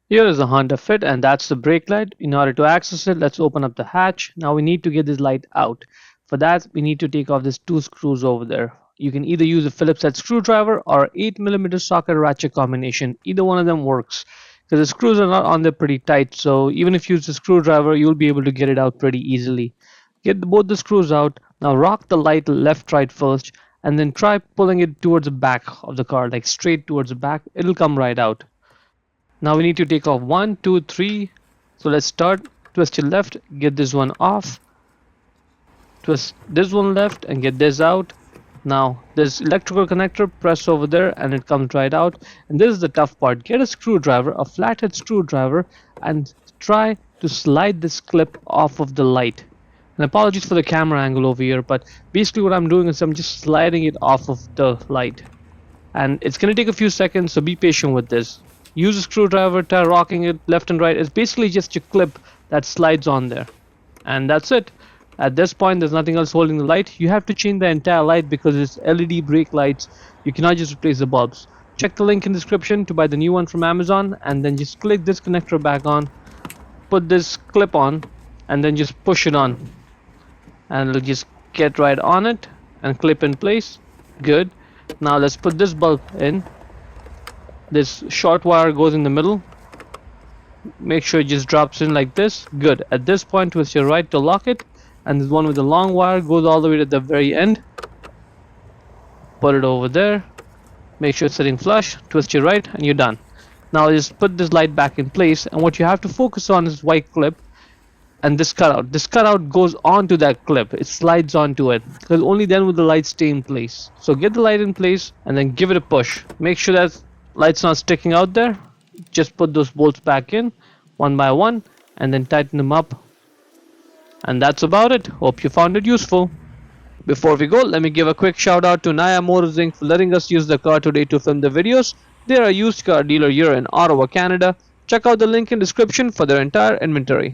Here is the Honda Fit, and that's the brake light. In order to access it, let's open up the hatch. Now we need to get this light out. For that, we need to take off these two screws over there. You can either use a Phillips head screwdriver or an 8mm socket ratchet combination. Either one of them works because the screws are not on there pretty tight. So even if you use a screwdriver, you'll be able to get it out pretty easily. Get both the screws out. Now rock the light left, right first, and then try pulling it towards the back of the car, like straight towards the back. It'll come right out. Now we need to take off one, two, three. So let's start. Twist your left, get this one off. Twist this one left and get this out. Now this electrical connector, press over there and it comes right out. And this is the tough part. Get a screwdriver, a flathead screwdriver, and try to slide this clip off of the light. And apologies for the camera angle over here, but basically what I'm doing is I'm just sliding it off of the light. And it's going to take a few seconds, so be patient with this. Use a screwdriver, try rocking it left and right. It's basically just a clip that slides on there, and that's it. At this point there's nothing else holding the light. You have to change the entire light because it's LED brake lights. You cannot just replace the bulbs. Check the link in the description to buy the new one from Amazon, and then just click this connector back on, put this clip on, and then just push it on, and it'll just get right on it and clip in place. Good. Now let's put this bulb in. This short wire goes in the middle. Make sure it just drops in like this. Good. At this point, twist your right to lock it, and this one with the long wire goes all the way to the very end. Put it over there. Make sure it's sitting flush. Twist your right, and you're done. Now just put this light back in place, and what you have to focus on is white clip and this cutout. This cutout goes onto that clip. It slides onto it because only then will the light stay in place. So get the light in place and then give it a push. Make sure that light's not sticking out there. Just put those bolts back in one by one and then tighten them up. And that's about it. Hope you found it useful. Before we go, let me give a quick shout out to Naya Motors Inc. for letting us use the car today to film the videos. They are a used car dealer here in Ottawa, Canada. Check out the link in description for their entire inventory.